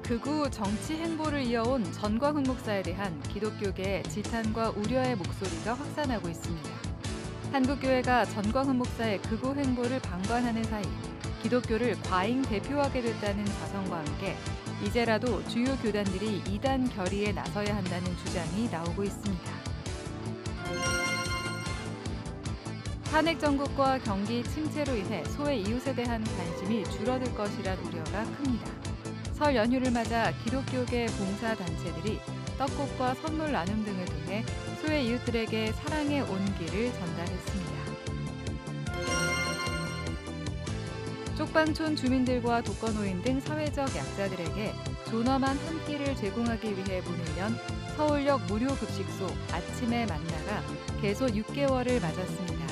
극우 정치 행보를 이어온 전광훈 목사에 대한 기독교계의 지탄과 우려의 목소리가 확산하고 있습니다. 한국교회가 전광훈 목사의 극우 행보를 방관하는 사이 기독교를 과잉 대표하게 됐다는 자성과 함께 이제라도 주요 교단들이 이단 결의에 나서야 한다는 주장이 나오고 있습니다. 탄핵 정국과 경기 침체로 인해 소외 이웃에 대한 관심이 줄어들 것이란 우려가 큽니다. 설 연휴를 맞아 기독교계 봉사단체들이 떡국과 선물 나눔 등을 통해 소외 이웃들에게 사랑의 온기를 전달했습니다. 쪽방촌 주민들과 독거노인 등 사회적 약자들에게 존엄한 한 끼를 제공하기 위해 문을 연 서울역 무료 급식소 아침에 만나가 개소 6개월을 맞았습니다.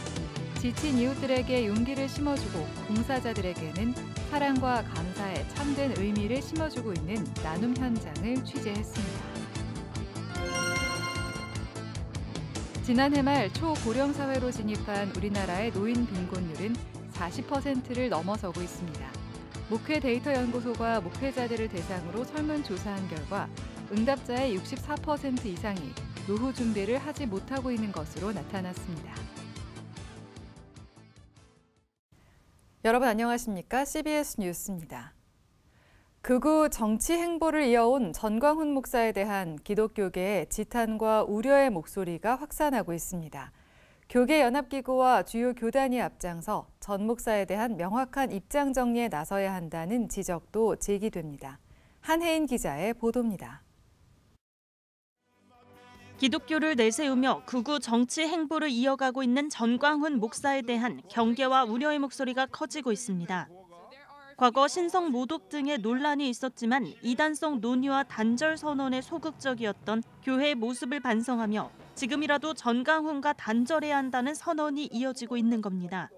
지친 이웃들에게 용기를 심어주고 봉사자들에게는 사랑과 감사의 참된 의미를 심어주고 있는 나눔 현장을 취재했습니다. 지난해 말 초고령 사회로 진입한 우리나라의 노인 빈곤율은 40%를 넘어서고 있습니다. 목회 데이터 연구소가 목회자들을 대상으로 설문조사한 결과 응답자의 64% 이상이 노후 준비를 하지 못하고 있는 것으로 나타났습니다. 여러분 안녕하십니까? CBS 뉴스입니다. 극우 정치 행보를 이어온 전광훈 목사에 대한 기독교계의 지탄과 우려의 목소리가 확산하고 있습니다. 교계 연합기구와 주요 교단이 앞장서 전 목사에 대한 명확한 입장 정리에 나서야 한다는 지적도 제기됩니다. 한혜인 기자의 보도입니다. 기독교를 내세우며 극우 정치 행보를 이어가고 있는 전광훈 목사에 대한 경계와 우려의 목소리가 커지고 있습니다. 과거 신성 모독 등의 논란이 있었지만 이단성 논의와 단절 선언에 소극적이었던 교회의 모습을 반성하며 지금이라도 전광훈과 단절해야 한다는 선언이 이어지고 있는 겁니다.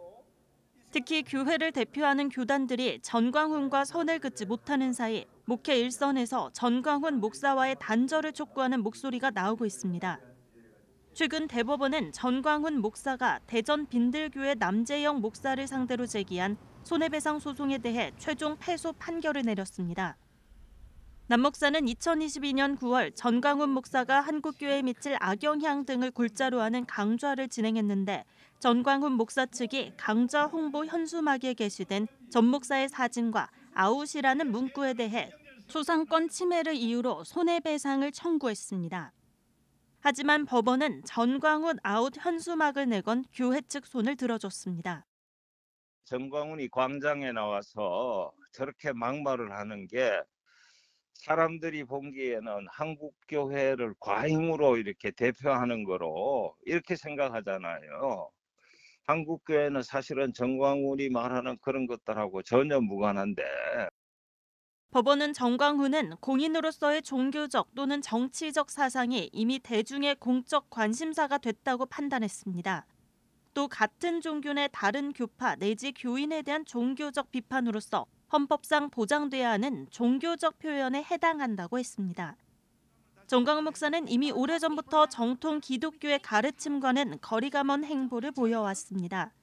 특히 교회를 대표하는 교단들이 전광훈과 선을 긋지 못하는 사이 목회 일선에서 전광훈 목사와의 단절을 촉구하는 목소리가 나오고 있습니다. 최근 대법원은 전광훈 목사가 대전 빈들교회 남재영 목사를 상대로 제기한 손해배상 소송에 대해 최종 패소 판결을 내렸습니다. 남 목사는 2022년 9월 전광훈 목사가 한국교회에 미칠 악영향 등을 골자로 하는 강좌를 진행했는데 전광훈 목사 측이 강좌 홍보 현수막에 게시된 전 목사의 사진과 아웃이라는 문구에 대해 초상권 침해를 이유로 손해배상을 청구했습니다. 하지만 법원은 전광훈 아웃 현수막을 내건 교회 측 손을 들어줬습니다. 전광훈이 광장에 나와서 저렇게 막말을 하는 게 사람들이 보기에는 한국교회를 과잉으로 이렇게 대표하는 거로 이렇게 생각하잖아요. 한국교회는 사실은 전광훈이 말하는 그런 것들하고 전혀 무관한데. 법원은 전광훈은 공인으로서의 종교적 또는 정치적 사상이 이미 대중의 공적 관심사가 됐다고 판단했습니다. 또 같은 종교 내 다른 교파 내지 교인에 대한 종교적 비판으로서 헌법상 보장돼야 하는 종교적 표현에 해당한다고 했습니다. 전광훈 목사는 이미 오래전부터 정통 기독교의 가르침과는 거리가 먼 행보를 보여왔습니다.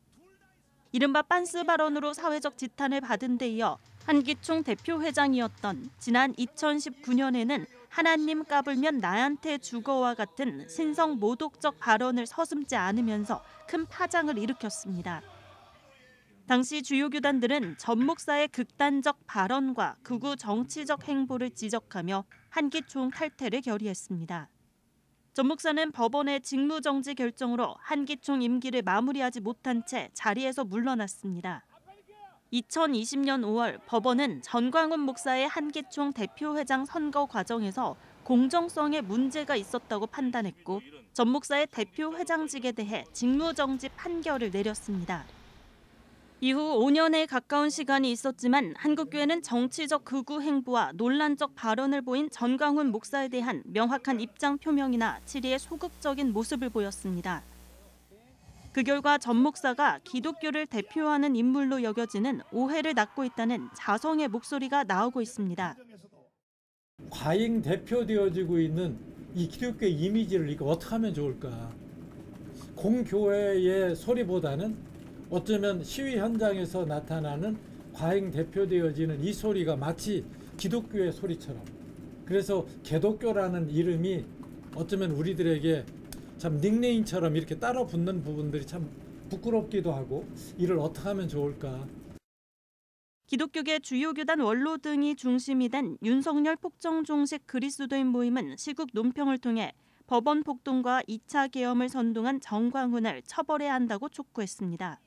이른바 빤스 발언으로 사회적 지탄을 받은 데 이어 한기총 대표회장이었던 지난 2019년에는 하나님 까불면 나한테 죽어와 같은 신성 모독적 발언을 서슴지 않으면서 큰 파장을 일으켰습니다. 당시 주요 교단들은 전 목사의 극단적 발언과 극우 정치적 행보를 지적하며 한기총 탈퇴를 결의했습니다. 전 목사는 법원의 직무정지 결정으로 한기총 임기를 마무리하지 못한 채 자리에서 물러났습니다. 2020년 5월 법원은 전광훈 목사의 한기총 대표회장 선거 과정에서 공정성에 문제가 있었다고 판단했고 전 목사의 대표회장직에 대해 직무정지 판결을 내렸습니다. 이후 5년에 가까운 시간이 있었지만 한국교회는 정치적 극우 행보와 논란적 발언을 보인 전광훈 목사에 대한 명확한 입장 표명이나 질의에 소극적인 모습을 보였습니다. 그 결과 전 목사가 기독교를 대표하는 인물로 여겨지는 오해를 낳고 있다는 자성의 목소리가 나오고 있습니다. 과잉 대표되어지고 있는 이 기독교 이미지를 이거 어떻게 하면 좋을까? 공교회의 소리보다는 어쩌면 시위 현장에서 나타나는 과잉 대표되어지는 이 소리가 마치 기독교의 소리처럼, 그래서 개독교라는 이름이 어쩌면 우리들에게 참 닉네임처럼 이렇게 따라 붙는 부분들이 참 부끄럽기도 하고, 이를 어떻게 하면 좋을까. 기독교계 주요 교단 원로 등이 중심이 된 윤석열 폭정종식 그리스도인 모임은 시국 논평을 통해 법원 폭동과 2차 계엄을 선동한 전광훈을 처벌해야 한다고 촉구했습니다.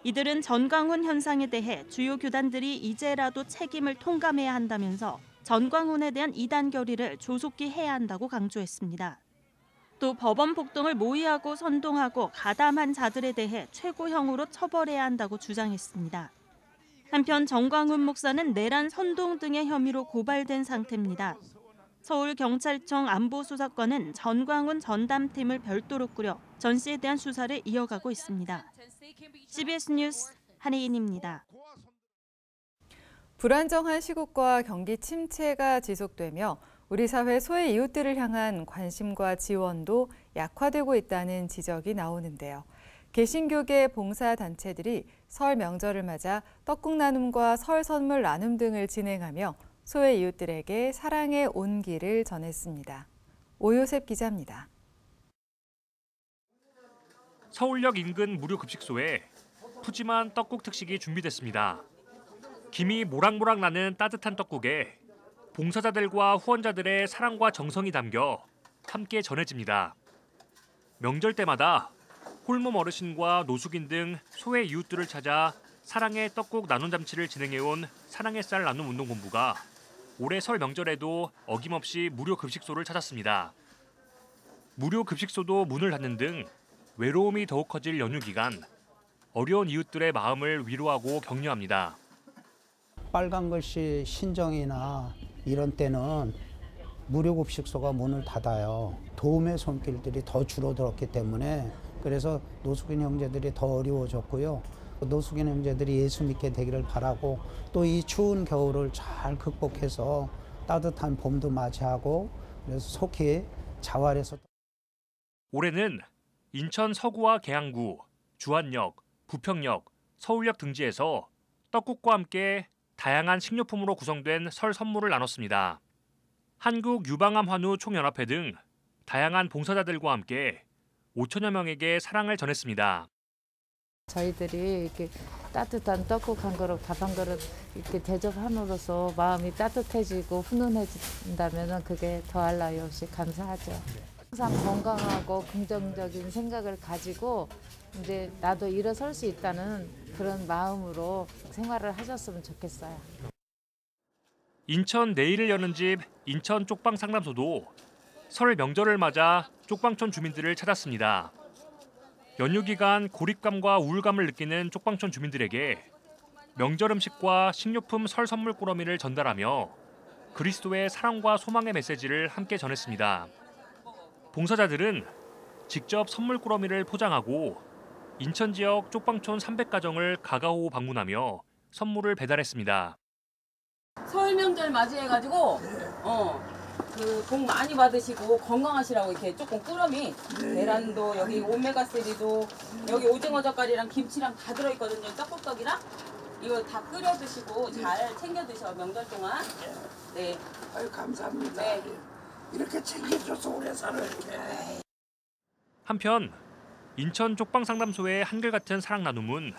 이들은 전광훈 현상에 대해 주요 교단들이 이제라도 책임을 통감해야 한다면서 전광훈에 대한 이단 결의를 조속히 해야 한다고 강조했습니다. 또 법원 폭동을 모의하고 선동하고 가담한 자들에 대해 최고형으로 처벌해야 한다고 주장했습니다. 한편 전광훈 목사는 내란 선동 등의 혐의로 고발된 상태입니다. 서울경찰청 안보수사권은 전광훈 전담팀을 별도로 꾸려 전 씨에 대한 수사를 이어가고 있습니다. CBS 뉴스 한혜인입니다. 불안정한 시국과 경기 침체가 지속되며 우리 사회 소외 이웃들을 향한 관심과 지원도 약화되고 있다는 지적이 나오는데요. 개신교계 봉사단체들이 설 명절을 맞아 떡국 나눔과 설 선물 나눔 등을 진행하며 소외 이웃들에게 사랑의 온기를 전했습니다. 오요셉 기자입니다. 서울역 인근 무료 급식소에 푸짐한 떡국 특식이 준비됐습니다. 김이 모락모락 나는 따뜻한 떡국에 봉사자들과 후원자들의 사랑과 정성이 담겨 함께 전해집니다. 명절 때마다 홀몸 어르신과 노숙인 등 소외 이웃들을 찾아 사랑의 떡국 나눔 잔치를 진행해온 사랑의 쌀 나눔 운동본부가 올해 설 명절에도 어김없이 무료 급식소를 찾았습니다. 무료 급식소도 문을 닫는 등 외로움이 더욱 커질 연휴 기간, 어려운 이웃들의 마음을 위로하고 격려합니다. 빨간 글씨 신정이나 이런 때는 무료 급식소가 문을 닫아요. 도움의 손길들이 더 줄어들었기 때문에, 그래서 노숙인 형제들이 더 어려워졌고요. 노숙인 형제들이 예수 믿게 되기를 바라고, 또 이 추운 겨울을 잘 극복해서 따뜻한 봄도 맞이하고, 그래서 속히 자활해서. 올해는 인천 서구와 계양구, 주안역, 부평역, 서울역 등지에서 떡국과 함께 다양한 식료품으로 구성된 설 선물을 나눴습니다. 한국유방암 환우 총연합회 등 다양한 봉사자들과 함께 5천여 명에게 사랑을 전했습니다. 저희들이 이렇게 따뜻한 떡국 한 그릇, 밥 한 그릇 이렇게 대접함으로써 마음이 따뜻해지고 훈훈해진다면 그게 더할 나위 없이 감사하죠. 항상 건강하고 긍정적인 생각을 가지고 이제 나도 일어설 수 있다는 그런 마음으로 생활을 하셨으면 좋겠어요. 인천 내일을 여는 집 인천 쪽방 상담소도 설 명절을 맞아 쪽방촌 주민들을 찾았습니다. 연휴 기간 고립감과 우울감을 느끼는 쪽방촌 주민들에게 명절 음식과 식료품 설 선물 꾸러미를 전달하며 그리스도의 사랑과 소망의 메시지를 함께 전했습니다. 봉사자들은 직접 선물 꾸러미를 포장하고 인천 지역 쪽방촌 300가정을 가가호 방문하며 선물을 배달했습니다. 설 명절 맞이해가지고 복 많이 받으시고 건강하시라고 이렇게 조금 꾸러미, 계란도 여기 오메가3도 여기 오징어 젓갈이랑 김치랑 다 들어있거든요. 떡국떡이랑 이거 다 끓여 드시고 잘 챙겨 드셔 명절 동안. 네. 아유 감사합니다. 네. 이렇게 챙겨줘서 오래 살아 이렇게. 한편 인천 쪽방상담소의 한결같은 사랑 나눔은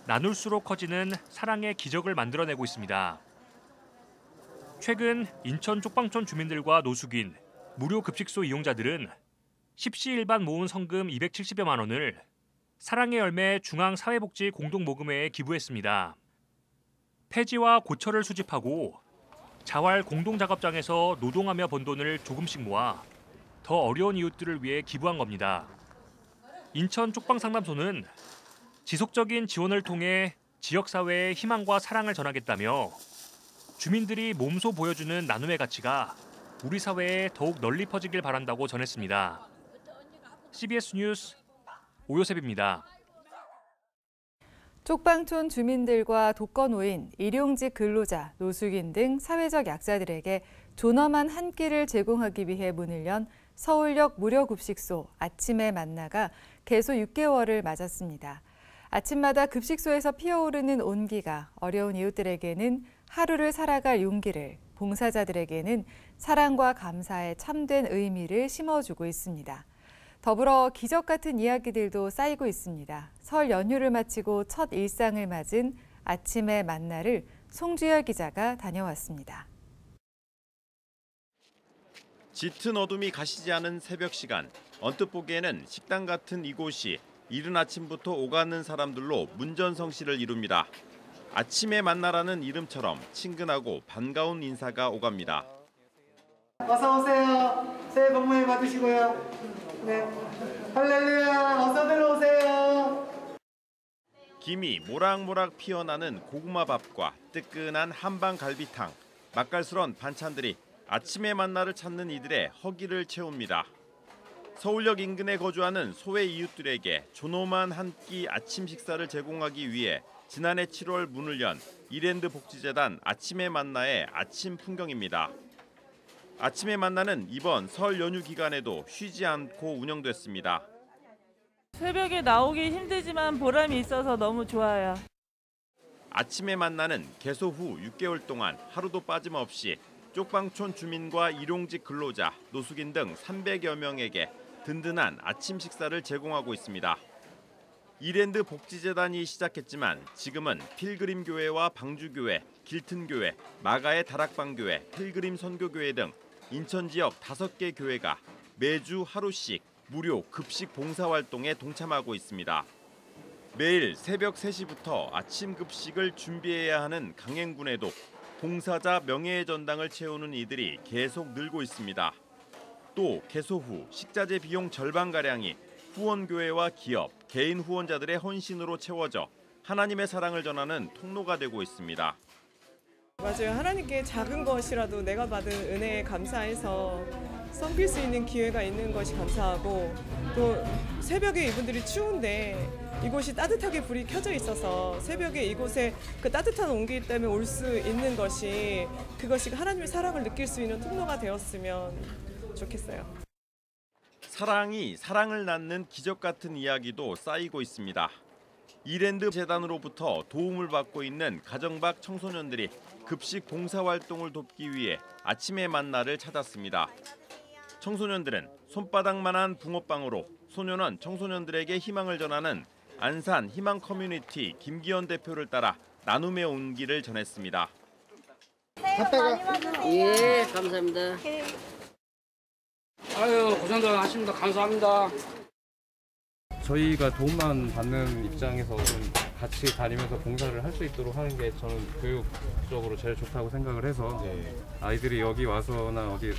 나눌수록 커지는 사랑의 기적을 만들어내고 있습니다. 최근 인천 쪽방촌 주민들과 노숙인, 무료 급식소 이용자들은 십시일반 모은 성금 270여만 원을 사랑의 열매 중앙사회복지 공동모금회에 기부했습니다. 폐지와 고철을 수집하고 자활 공동작업장에서 노동하며 번 돈을 조금씩 모아 더 어려운 이웃들을 위해 기부한 겁니다. 인천 쪽방상담소는 지속적인 지원을 통해 지역사회에 희망과 사랑을 전하겠다며 주민들이 몸소 보여주는 나눔의 가치가 우리 사회에 더욱 널리 퍼지길 바란다고 전했습니다. CBS 뉴스 오요셉입니다. 쪽방촌 주민들과 독거노인, 일용직 근로자, 노숙인 등 사회적 약자들에게 존엄한 한 끼를 제공하기 위해 문을 연 서울역 무료급식소 아침에 만나가 개소 6개월을 맞았습니다. 아침마다 급식소에서 피어오르는 온기가 어려운 이웃들에게는 하루를 살아갈 용기를, 봉사자들에게는 사랑과 감사의 참된 의미를 심어주고 있습니다. 더불어 기적 같은 이야기들도 쌓이고 있습니다. 설 연휴를 마치고 첫 일상을 맞은 아침의 만나를 송주열 기자가 다녀왔습니다. 짙은 어둠이 가시지 않은 새벽 시간, 언뜻 보기에는 식당 같은 이곳이 이른 아침부터 오가는 사람들로 문전성시를 이룹니다. 아침에 만나라는 이름처럼 친근하고 반가운 인사가 오갑니다. 어서 오세요. 새해 복 많이 받으시고요. 네, 할렐루야. 어서 들어오세요. 김이 모락모락 피어나는 고구마밥과 뜨끈한 한방 갈비탕, 맛깔스런 반찬들이 아침의 만나를 찾는 이들의 허기를 채웁니다. 서울역 인근에 거주하는 소외 이웃들에게 존엄한 한 끼 아침 식사를 제공하기 위해 지난해 7월 문을 연 이랜드 복지재단 아침의 만나의 아침 풍경입니다. 아침의 만나는 이번 설 연휴 기간에도 쉬지 않고 운영됐습니다. 새벽에 나오기 힘들지만 보람이 있어서 너무 좋아요. 아침의 만나는 개소 후 6개월 동안 하루도 빠짐없이 쪽방촌 주민과 일용직 근로자, 노숙인 등 300여 명에게 든든한 아침 식사를 제공하고 있습니다. 이랜드 복지재단이 시작했지만 지금은 필그림교회와 방주교회, 길튼교회, 마가의 다락방교회, 필그림 선교교회 등 인천 지역 5개 교회가 매주 하루씩 무료 급식 봉사활동에 동참하고 있습니다. 매일 새벽 3시부터 아침 급식을 준비해야 하는 강행군에도 봉사자 명예의 전당을 채우는 이들이 계속 늘고 있습니다. 또 개소 후 식자재 비용 절반가량이 후원교회와 기업, 개인 후원자들의 헌신으로 채워져 하나님의 사랑을 전하는 통로가 되고 있습니다. 맞아요. 하나님께 작은 것이라도 내가 받은 은혜에 감사해서 섬길 수 있는 기회가 있는 것이 감사하고, 또 새벽에 이분들이 추운데 이곳이 따뜻하게 불이 켜져 있어서 새벽에 이곳에 그 따뜻한 온기 때문에 올 수 있는 것이, 그것이 하나님의 사랑을 느낄 수 있는 통로가 되었으면 좋겠어요. 사랑이 사랑을 낳는 기적 같은 이야기도 쌓이고 있습니다. 이랜드 재단으로부터 도움을 받고 있는 가정 밖 청소년들이 급식 봉사활동을 돕기 위해 아침의 만나를 찾았습니다. 청소년들은 손바닥만한 붕어빵으로 소년원 청소년들에게 희망을 전하는 안산 희망 커뮤니티 김기현 대표를 따라 나눔의 온기를 전했습니다. 새해 복 많이 받으세요. 예, 감사합니다. 아유, 고생들 하십니다. 감사합니다. 저희가 도움만 받는 입장에서 좀 같이 다니면서 봉사를 할 수 있도록 하는 게 저는 교육적으로 제일 좋다고 생각을 해서 아이들이 여기 와서나 어디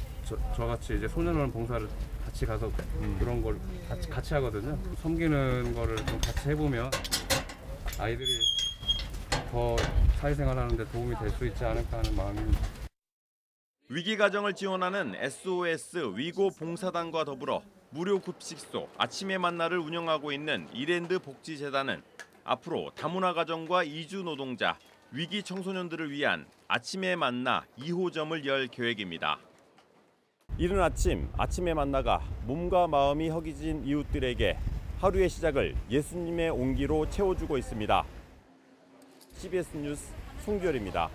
저같이 이제 소년원 봉사를 같이 가서 그런 걸 같이 하거든요. 섬기는 거를 좀 같이 해보면 아이들이 더 사회생활하는 데 도움이 될 수 있지 않을까 하는 마음입니다. 위기 가정을 지원하는 SOS 위고 봉사단과 더불어 무료 급식소 아침의 만나를 운영하고 있는 이랜드 복지재단은 앞으로 다문화 가정과 이주 노동자, 위기 청소년들을 위한 아침의 만나 2호점을 열 계획입니다. 이른 아침 아침의 만나가 몸과 마음이 허기진 이웃들에게 하루의 시작을 예수님의 온기로 채워주고 있습니다. CBS 뉴스 송주열입니다.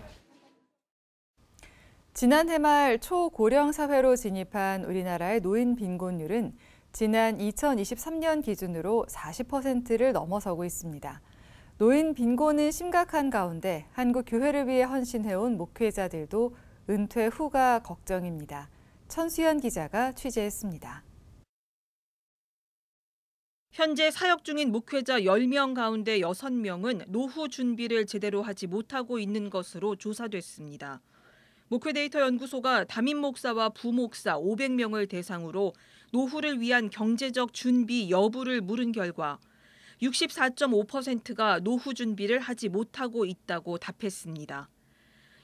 지난해 말 초고령 사회로 진입한 우리나라의 노인 빈곤율은 지난 2023년 기준으로 40%를 넘어서고 있습니다. 노인 빈곤은 심각한 가운데 한국 교회를 위해 헌신해온 목회자들도 은퇴 후가 걱정입니다. 천수연 기자가 취재했습니다. 현재 사역 중인 목회자 10명 가운데 6명은 노후 준비를 제대로 하지 못하고 있는 것으로 조사됐습니다. 목회데이터 연구소가 담임 목사와 부목사 500명을 대상으로 노후를 위한 경제적 준비 여부를 물은 결과 64.5%가 노후 준비를 하지 못하고 있다고 답했습니다.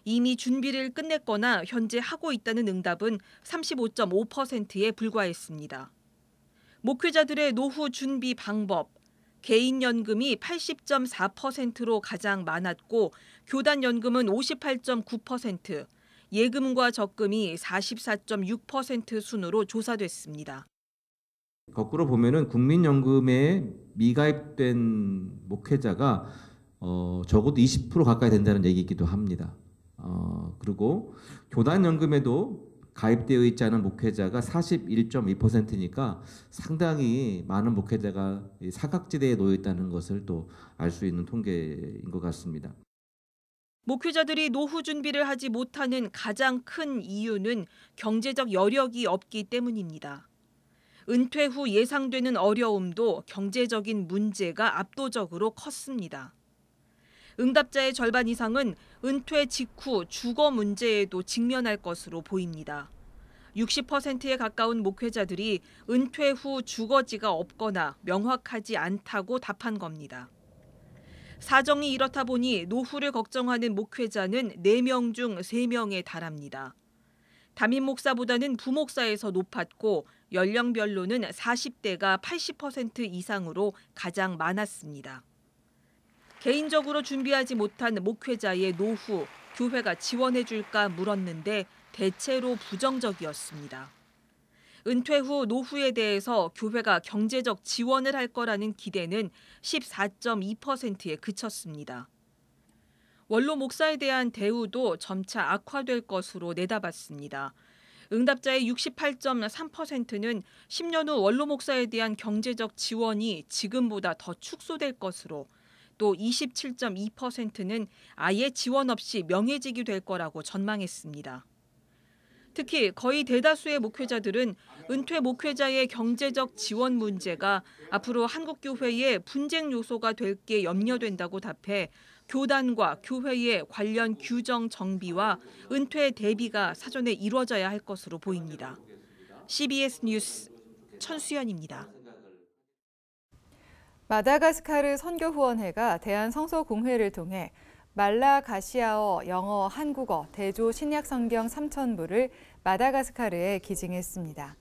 이미 준비를 끝냈거나 현재 하고 있다는 응답은 35.5%에 불과했습니다. 목회자들의 노후 준비 방법, 개인연금이 80.4%로 가장 많았고 교단연금은 58.9%, 예금과 적금이 44.6% 순으로 조사됐습니다. 거꾸로 보면은 국민연금의 미가입된 목회자가 적어도 20% 가까이 된다는 얘기이기도 합니다. 그리고 교단연금에도 가입되어 있지 않은 목회자가 41.2%니까 상당히 많은 목회자가 사각지대에 놓여 있다는 것을 또 알 수 있는 통계인 것 같습니다. 목회자들이 노후 준비를 하지 못하는 가장 큰 이유는 경제적 여력이 없기 때문입니다. 은퇴 후 예상되는 어려움도 경제적인 문제가 압도적으로 컸습니다. 응답자의 절반 이상은 은퇴 직후 주거 문제에도 직면할 것으로 보입니다. 60%에 가까운 목회자들이 은퇴 후 주거지가 없거나 명확하지 않다고 답한 겁니다. 사정이 이렇다 보니 노후를 걱정하는 목회자는 4명 중 3명에 달합니다. 담임 목사보다는 부목사에서 높았고 연령별로는 40대가 80% 이상으로 가장 많았습니다. 개인적으로 준비하지 못한 목회자의 노후, 교회가 지원해 줄까 물었는데 대체로 부정적이었습니다. 은퇴 후 노후에 대해서 교회가 경제적 지원을 할 거라는 기대는 14.2%에 그쳤습니다. 원로 목사에 대한 대우도 점차 악화될 것으로 내다봤습니다. 응답자의 68.3%는 10년 후 원로 목사에 대한 경제적 지원이 지금보다 더 축소될 것으로, 또 27.2%는 아예 지원 없이 명예직이 될 거라고 전망했습니다. 특히 거의 대다수의 목회자들은 은퇴 목회자의 경제적 지원 문제가 앞으로 한국 교회의 분쟁 요소가 될 게 염려된다고 답해 교단과 교회의 관련 규정 정비와 은퇴 대비가 사전에 이루어져야 할 것으로 보입니다. CBS 뉴스 천수연입니다. 마다가스카르 선교후원회가 대한성서공회를 통해 말라가시아어, 영어, 한국어, 대조 신약성경 3,000부를 마다가스카르에 기증했습니다.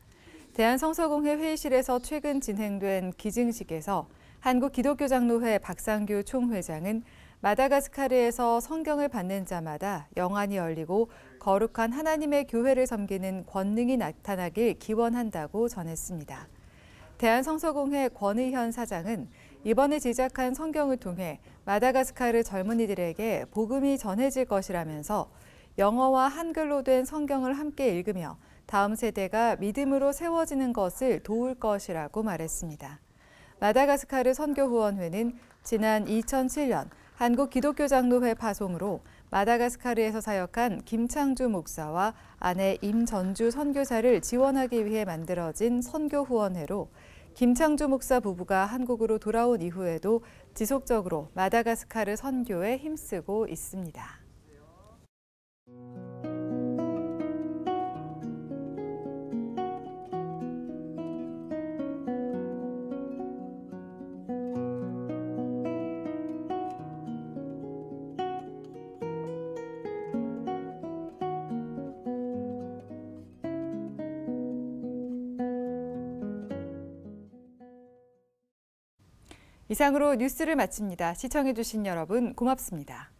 대한성서공회 회의실에서 최근 진행된 기증식에서 한국기독교장로회 박상규 총회장은 마다가스카르에서 성경을 받는 자마다 영안이 열리고 거룩한 하나님의 교회를 섬기는 권능이 나타나길 기원한다고 전했습니다. 대한성서공회 권의현 사장은 이번에 제작한 성경을 통해 마다가스카르 젊은이들에게 복음이 전해질 것이라면서 영어와 한글로 된 성경을 함께 읽으며 다음 세대가 믿음으로 세워지는 것을 도울 것이라고 말했습니다. 마다가스카르 선교후원회는 지난 2007년 한국기독교장로회 파송으로 마다가스카르에서 사역한 김창주 목사와 아내 임전주 선교사를 지원하기 위해 만들어진 선교후원회로 김창주 목사 부부가 한국으로 돌아온 이후에도 지속적으로 마다가스카르 선교에 힘쓰고 있습니다. 이상으로 뉴스를 마칩니다. 시청해주신 여러분 고맙습니다.